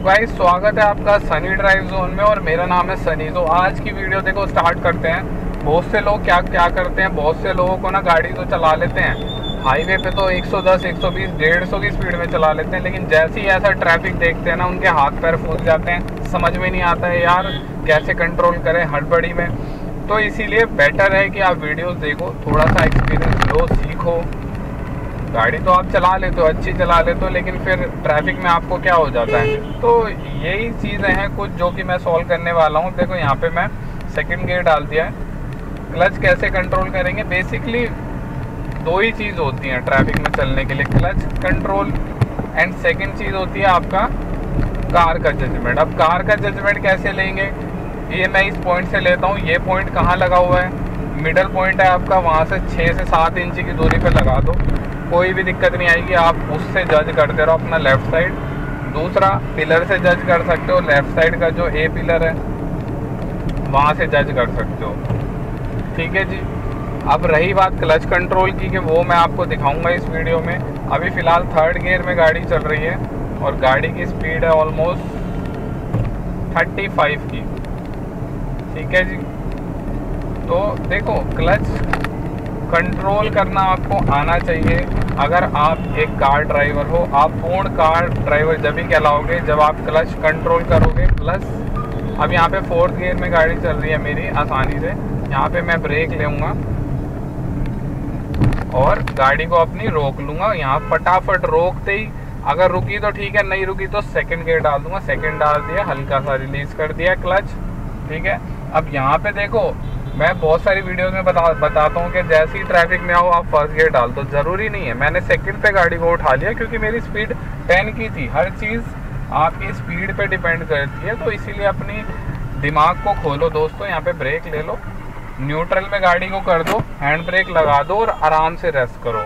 Guys, स्वागत है आपका सनी ड्राइव जोन में और मेरा नाम है सनी। तो आज की वीडियो देखो स्टार्ट करते हैं। बहुत से लोग क्या क्या करते हैं, बहुत से लोगों को ना गाड़ी तो चला लेते हैं हाईवे पे तो 110, 120, 150 की स्पीड में चला लेते हैं, लेकिन जैसे ही ऐसा ट्रैफिक देखते हैं ना उनके हाथ पैर फूल जाते हैं। समझ में नहीं आता है यार कैसे कंट्रोल करें हड़बड़ी में। तो इसीलिए बेटर है कि आप वीडियोज़ देखो, थोड़ा सा एक्सपीरियंस लो, सीखो। गाड़ी तो आप चला लेते हो, अच्छी चला लेते हो, लेकिन फिर ट्रैफिक में आपको क्या हो जाता है। तो यही चीज़ें हैं कुछ जो कि मैं सॉल्व करने वाला हूँ। देखो यहाँ पे मैं सेकंड गियर डाल दिया है। क्लच कैसे कंट्रोल करेंगे, बेसिकली दो ही चीज़ होती हैं ट्रैफिक में चलने के लिए, क्लच कंट्रोल एंड सेकंड चीज़ होती है आपका कार का जजमेंट। अब कार का जजमेंट कैसे लेंगे, ये मैं इस पॉइंट से लेता हूँ। ये पॉइंट कहाँ लगा हुआ है, मिडल पॉइंट है आपका, वहाँ से 6 से 7 इंच की दूरी पर लगा दो, कोई भी दिक्कत नहीं आएगी। आप उससे जज करते रहो अपना लेफ़्ट साइड। दूसरा पिलर से जज कर सकते हो, लेफ़्ट साइड का जो ए पिलर है वहाँ से जज कर सकते हो, ठीक है जी। अब रही बात क्लच कंट्रोल की, कि वो मैं आपको दिखाऊंगा इस वीडियो में। अभी फ़िलहाल थर्ड गियर में गाड़ी चल रही है और गाड़ी की स्पीड है ऑलमोस्ट 35 की, ठीक है जी। तो देखो क्लच कंट्रोल करना आपको आना चाहिए। अगर आप एक कार ड्राइवर हो, आप पूर्ण कार ड्राइवर जब ही कहलाओगे जब आप क्लच कंट्रोल करोगे। प्लस अब यहाँ पे फोर्थ गियर में गाड़ी चल रही है मेरी आसानी से। यहाँ पे मैं ब्रेक लूँगा और गाड़ी को अपनी रोक लूँगा। यहाँ फटाफट रोकते ही अगर रुकी तो ठीक है, नहीं रुकी तो सेकंड गियर डाल दूँगा। सेकंड डाल दिया, हल्का सा रिलीज़ कर दिया क्लच, ठीक है। अब यहाँ पे देखो मैं बहुत सारी वीडियोस में बताता हूँ कि जैसे ही ट्रैफिक में आओ आप फर्स्ट गियर डाल दो। ज़रूरी नहीं है, मैंने सेकंड पे गाड़ी को उठा लिया क्योंकि मेरी स्पीड 10 की थी। हर चीज़ आपकी स्पीड पे डिपेंड करती है, तो इसीलिए अपनी दिमाग को खोलो दोस्तों। यहाँ पे ब्रेक ले लो, न्यूट्रल में गाड़ी को कर दो, हैंड ब्रेक लगा दो और आराम से रेस्ट करो।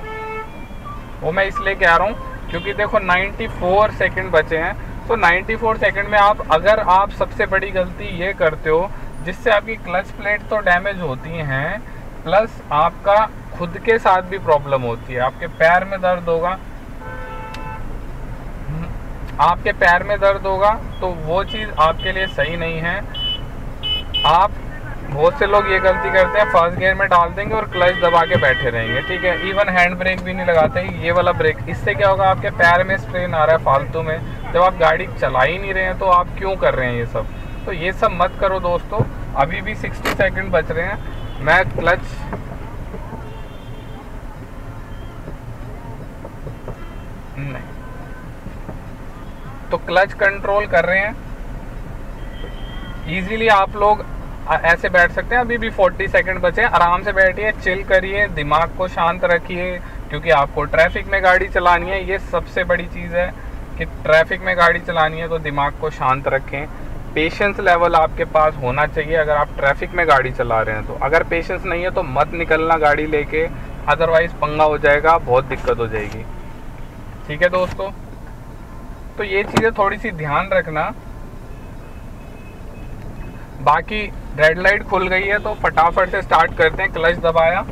वो मैं इसलिए कह रहा हूँ क्योंकि देखो 94 सेकेंड बचे हैं। तो 94 सेकेंड में अगर आप सबसे बड़ी गलती ये करते हो जिससे आपकी क्लच प्लेट तो डैमेज होती हैं, प्लस आपका खुद के साथ भी प्रॉब्लम होती है। आपके पैर में दर्द होगा, आपके पैर में दर्द होगा, तो वो चीज़ आपके लिए सही नहीं है। आप बहुत से लोग ये गलती करते हैं, फर्स्ट गियर में डाल देंगे और क्लच दबा के बैठे रहेंगे, ठीक है। इवन हैंड ब्रेक भी नहीं लगाते, ये वाला ब्रेक। इससे क्या होगा, आपके पैर में स्ट्रेन आ रहा है फालतू में। जब आप गाड़ी चला ही नहीं रहे हैं तो आप क्यों कर रहे हैं ये सब। तो ये सब मत करो दोस्तों। अभी भी 60 सेकंड बच रहे हैं। मैं क्लच नहीं, तो क्लच कंट्रोल कर रहे हैं इजीली। आप लोग ऐसे बैठ सकते हैं। अभी भी 40 सेकंड बचे हैं, आराम से बैठिए, चिल करिए, दिमाग को शांत रखिए, क्योंकि आपको ट्रैफिक में गाड़ी चलानी है। ये सबसे बड़ी चीज़ है कि ट्रैफिक में गाड़ी चलानी है तो दिमाग को शांत रखें। पेशेंस लेवल आपके पास होना चाहिए अगर आप ट्रैफिक में गाड़ी चला रहे हैं तो। अगर पेशेंस नहीं है तो मत निकलना गाड़ी लेके, अदरवाइज पंगा हो जाएगा, बहुत दिक्कत हो जाएगी, ठीक है दोस्तों। तो ये चीज़ें थोड़ी सी ध्यान रखना। बाकी रेड लाइट खुल गई है तो फटाफट से स्टार्ट करते हैं। क्लच दबाया,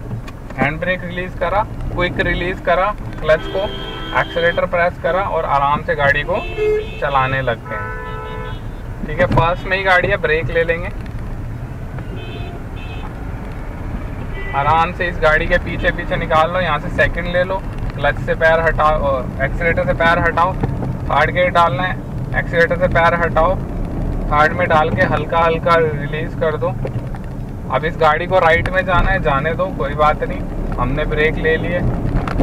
हैंड ब्रेक रिलीज़ करा, क्विक रिलीज़ करा क्लच को, एक्सीलेटर प्रेस करा और आराम से गाड़ी को चलाने लग गए, ठीक है। फर्स्ट में ही गाड़ी है, ब्रेक ले लेंगे, आराम से इस गाड़ी के पीछे पीछे निकाल लो। यहाँ से सेकंड ले लो, क्लच से पैर हटाओ, एक्सीलेटर से पैर हटाओ, थर्ड गियर डालना है, एक्सीलेटर से पैर हटाओ, थर्ड में डाल के हल्का हल्का रिलीज़ कर दो। अब इस गाड़ी को राइट में जाना है, जाने दो, कोई बात नहीं, हमने ब्रेक ले लिए।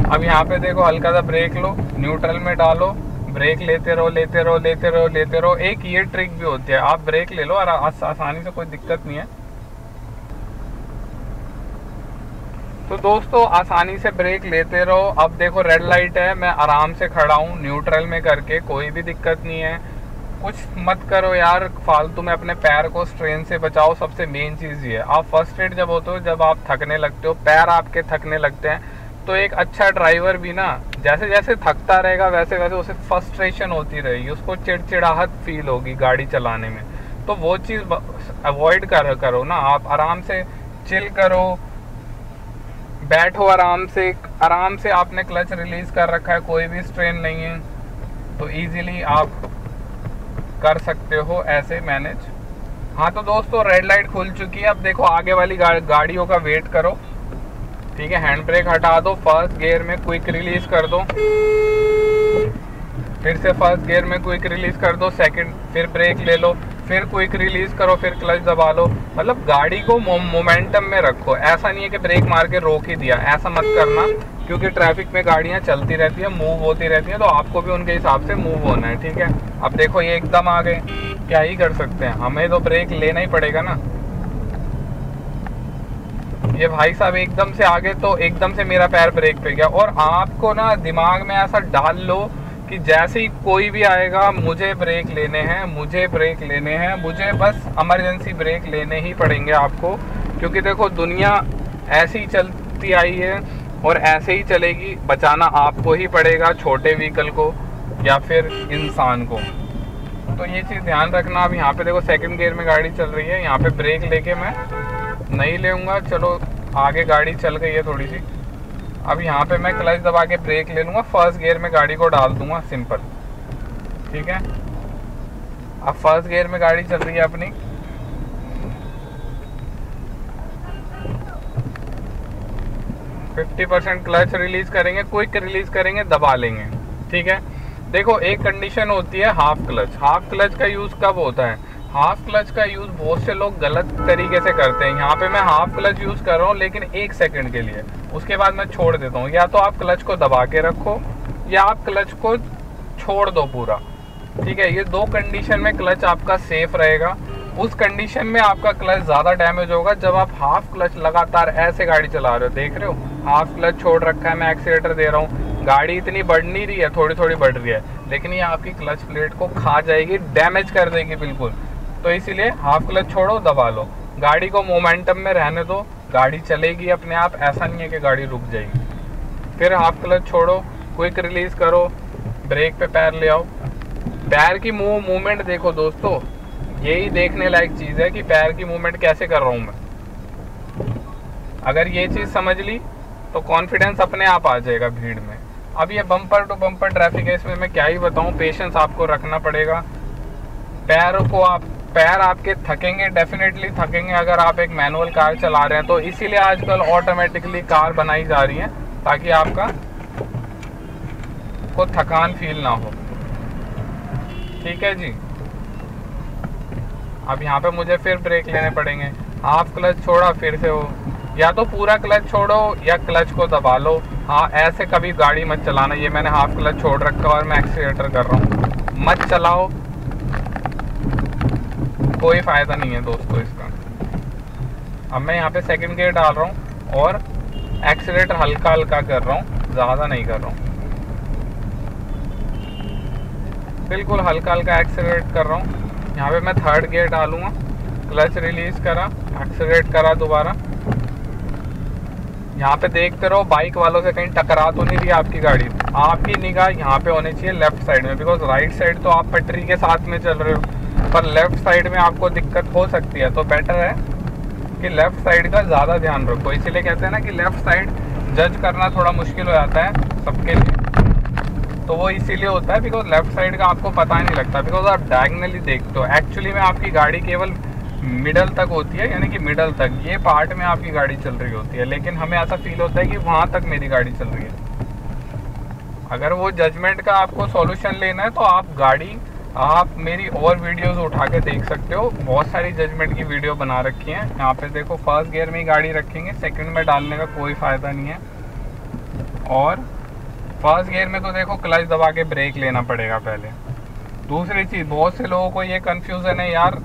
अब यहाँ पे देखो हल्का सा ब्रेक लो, न्यूट्रल में डालो, ब्रेक लेते रहो, लेते रहो, लेते रहो, लेते रहो। एक ये ट्रिक भी होती है, आप ब्रेक ले लो और आसानी से, कोई दिक्कत नहीं है। तो दोस्तों आसानी से ब्रेक लेते रहो। अब देखो रेड लाइट है, मैं आराम से खड़ा हूँ न्यूट्रल में करके, कोई भी दिक्कत नहीं है। कुछ मत करो यार फालतू में, अपने पैर को स्ट्रेन से बचाओ। सबसे मेन चीज़ ये है, आप फर्स्ट एड जब होते हो, जब आप थकने लगते हो, पैर आपके थकने लगते हैं, तो एक अच्छा ड्राइवर भी ना जैसे जैसे थकता रहेगा वैसे वैसे उसे फ्रस्ट्रेशन होती रहेगी, उसको चिड़चिड़ाहट फील होगी गाड़ी चलाने में। तो वो चीज़ अवॉइड करो ना। आप आराम से चिल करो, बैठो आराम से आपने क्लच रिलीज़ कर रखा है, कोई भी स्ट्रेन नहीं है, तो इजीली आप कर सकते हो ऐसे मैनेज। हाँ तो दोस्तों रेड लाइट खुल चुकी है। अब देखो आगे वाली गाड़ियों का वेट करो, ठीक है। हैंड ब्रेक हटा दो, फर्स्ट गियर में क्विक रिलीज कर दो, फिर से फर्स्ट गियर में क्विक रिलीज कर दो, सेकंड फिर ब्रेक ले लो, फिर क्विक रिलीज करो, फिर क्लच दबा लो। मतलब गाड़ी को मोमेंटम में रखो। ऐसा नहीं है कि ब्रेक मार के रोक ही दिया, ऐसा मत करना, क्योंकि ट्रैफिक में गाड़ियां चलती रहती है, मूव होती रहती हैं, तो आपको भी उनके हिसाब से मूव होना है, ठीक है। अब देखो ये एकदम आ गए, क्या ही कर सकते हैं, हमें तो ब्रेक लेना ही पड़ेगा ना। ये भाई साहब एकदम से आगे, तो एकदम से मेरा पैर ब्रेक पे गया। और आपको ना दिमाग में ऐसा डाल लो कि जैसे ही कोई भी आएगा, मुझे ब्रेक लेने हैं, मुझे ब्रेक लेने हैं, मुझे बस इमरजेंसी ब्रेक लेने ही पड़ेंगे आपको। क्योंकि देखो दुनिया ऐसे ही चलती आई है और ऐसे ही चलेगी, बचाना आपको ही पड़ेगा, छोटे व्हीकल को या फिर इंसान को। तो ये चीज़ ध्यान रखना। अब यहाँ पे देखो सेकंड गियर में गाड़ी चल रही है, यहाँ पे ब्रेक लेके मैं नहीं लेऊंगा, चलो आगे गाड़ी चल गई है थोड़ी सी। अब यहाँ पे मैं क्लच दबा के ब्रेक ले लूँगा, फर्स्ट गियर में गाड़ी को डाल दूंगा, सिंपल, ठीक है। अब फर्स्ट गियर में गाड़ी चल रही है अपनी, %50 क्लच रिलीज करेंगे, क्विक रिलीज करेंगे, दबा लेंगे, ठीक है। देखो एक कंडीशन होती है हाफ क्लच। हाफ क्लच का यूज़ कब होता है? हाफ क्लच का यूज़ बहुत से लोग गलत तरीके से करते हैं। यहाँ पे मैं हाफ क्लच यूज़ कर रहा हूँ, लेकिन 1 सेकंड के लिए, उसके बाद मैं छोड़ देता हूँ। या तो आप क्लच को दबा के रखो या आप क्लच को छोड़ दो पूरा, ठीक है। ये 2 कंडीशन में क्लच आपका सेफ रहेगा। उस कंडीशन में आपका क्लच ज़्यादा डैमेज होगा जब आप हाफ क्लच लगातार ऐसे गाड़ी चला रहे हो। देख रहे हो, हाफ क्लच छोड़ रखा है, मैं एक्सीलेटर दे रहा हूँ, गाड़ी इतनी बढ़ नहीं रही है, थोड़ी थोड़ी बढ़ रही है, लेकिन ये आपकी क्लच प्लेट को खा जाएगी, डैमेज कर देगी बिल्कुल। तो इसीलिए हाफ क्लच छोड़ो, दबा लो, गाड़ी को मोमेंटम में रहने दो, गाड़ी चलेगी अपने आप, ऐसा नहीं है कि गाड़ी रुक जाएगी। फिर हाफ क्लच छोड़ो, क्विक रिलीज करो, ब्रेक पे पैर ले आओ। पैर की मूवमेंट देखो दोस्तों, यही देखने लायक चीज़ है कि पैर की मूवमेंट कैसे कर रहा हूँ मैं। अगर ये चीज़ समझ ली तो कॉन्फिडेंस अपने आप आ जाएगा भीड़ में। अब ये बम्पर टू बम्पर ट्रैफिक है, इसमें मैं क्या ही बताऊँ, पेशेंस आपको रखना पड़ेगा। पैर आपके थकेंगे, डेफिनेटली थकेंगे अगर आप एक मैनुअल कार चला रहे हैं। तो इसीलिए आजकल ऑटोमेटिकली कार बनाई जा रही है, ताकि आपका को थकान फील ना हो, ठीक है जी। अब यहाँ पे मुझे फिर ब्रेक लेने पड़ेंगे। हाफ क्लच छोड़ा, फिर से हो, या तो पूरा क्लच छोड़ो या क्लच को दबा लो। हाँ, ऐसे कभी गाड़ी मत चलाना। ये मैंने हाफ क्लच छोड़ रखा और मैं एक्सीलेटर कर रहा हूँ, मत चलाओ, कोई फ़ायदा नहीं है दोस्तों इसका। अब मैं यहाँ पे सेकंड गियर डाल रहा हूँ और एक्सीलेटर हल्का हल्का कर रहा हूँ, ज़्यादा नहीं कर रहा हूँ, बिल्कुल हल्का हल्का एक्सीलेट कर रहा हूँ। यहाँ पे मैं थर्ड गियर डालूँगा, क्लच रिलीज़ करा, एक्सीलेट करा दोबारा। यहाँ पे देखते रहो बाइक वालों से कहीं टकरा तो नहीं रही आपकी गाड़ी। आपकी निगाह यहाँ पे होनी चाहिए लेफ्ट साइड में, बिकॉज राइट साइड तो आप पटरी के साथ में चल रहे हो, पर लेफ्ट साइड में आपको दिक्कत हो सकती है। तो बेटर है कि लेफ्ट साइड का ज़्यादा ध्यान रखो। इसीलिए कहते हैं ना कि लेफ्ट साइड जज करना थोड़ा मुश्किल हो जाता है सबके लिए। तो वो इसीलिए होता है बिकॉज लेफ्ट साइड का आपको पता ही नहीं लगता, बिकॉज आप डायगनली देखते हो। एक्चुअली में आपकी गाड़ी केवल मिडल तक होती है, यानी कि मिडल तक, ये पार्ट में आपकी गाड़ी चल रही होती है, लेकिन हमें ऐसा फील होता है कि वहाँ तक मेरी गाड़ी चल रही है। अगर वो जजमेंट का आपको सॉल्यूशन लेना है तो आप मेरी और वीडियोस उठा के देख सकते हो। बहुत सारी जजमेंट की वीडियो बना रखी हैं। यहाँ पे देखो फर्स्ट गियर में ही गाड़ी रखेंगे, सेकंड में डालने का कोई फ़ायदा नहीं है। और फर्स्ट गियर में तो देखो क्लच दबा के ब्रेक लेना पड़ेगा पहले। दूसरी चीज़, बहुत से लोगों को ये कन्फ्यूज़न है यार,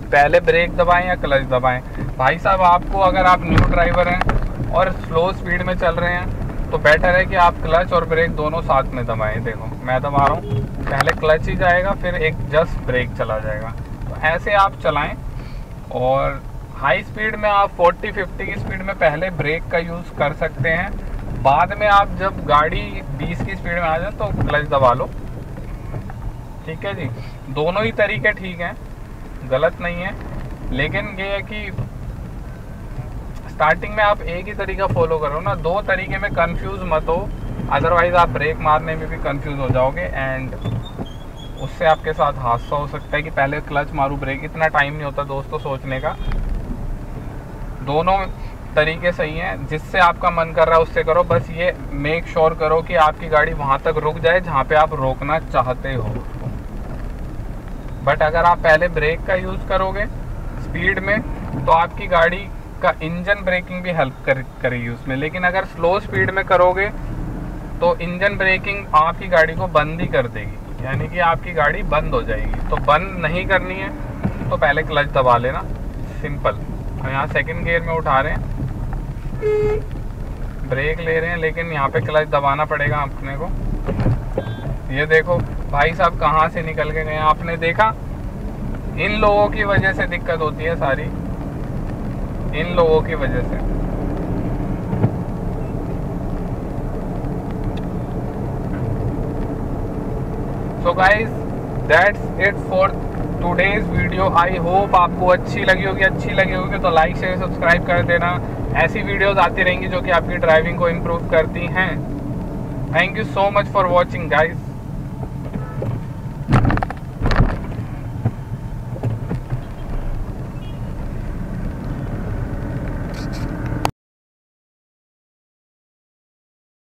पहले ब्रेक दबाएं या क्लच दबाएं। भाई साहब, आपको अगर आप न्यू ड्राइवर हैं और स्लो स्पीड में चल रहे हैं तो बेटर है कि आप क्लच और ब्रेक दोनों साथ में दबाएं। देखो मैं दबा रहा हूँ, पहले क्लच ही जाएगा, फिर एक जस्ट ब्रेक चला जाएगा। तो ऐसे आप चलाएं। और हाई स्पीड में आप 40-50 की स्पीड में पहले ब्रेक का यूज़ कर सकते हैं, बाद में आप जब गाड़ी 20 की स्पीड में आ जाए तो क्लच दबा लो, ठीक है जी। दोनों ही तरीके ठीक हैं, गलत नहीं है, लेकिन ये है कि स्टार्टिंग में आप एक ही तरीका फॉलो करो ना, 2 तरीके में कंफ्यूज मत हो, अदरवाइज आप ब्रेक मारने में भी कंफ्यूज हो जाओगे एंड उससे आपके साथ हादसा हो सकता है कि पहले क्लच मारूं ब्रेक, इतना टाइम नहीं होता दोस्तों सोचने का। दोनों तरीके सही हैं, जिससे आपका मन कर रहा है उससे करो, बस ये मेक श्योर करो कि आपकी गाड़ी वहाँ तक रुक जाए जहाँ पे आप रोकना चाहते हो। बट अगर आप पहले ब्रेक का यूज़ करोगे स्पीड में तो आपकी गाड़ी का इंजन ब्रेकिंग भी हेल्प करेगी उसमें, लेकिन अगर स्लो स्पीड में करोगे तो इंजन ब्रेकिंग आपकी गाड़ी को बंद ही कर देगी, यानी कि आपकी गाड़ी बंद हो जाएगी। तो बंद नहीं करनी है तो पहले क्लच दबा लेना, सिंपल। और यहाँ सेकंड गियर में उठा रहे हैं, ब्रेक ले रहे हैं, लेकिन यहाँ पे क्लच दबाना पड़ेगा अपने को। ये देखो भाई साहब कहाँ से निकल के गए, आपने देखा? इन लोगों की वजह से दिक्कत होती है सारी, इन लोगों की वजह से। So guys that's it for today's video. I hope आपको अच्छी लगी होगी तो लाइक शेयर सब्सक्राइब कर देना। ऐसी वीडियोस आती रहेंगी जो कि आपकी ड्राइविंग को इम्प्रूव करती हैं। Thank you so much for watching guys.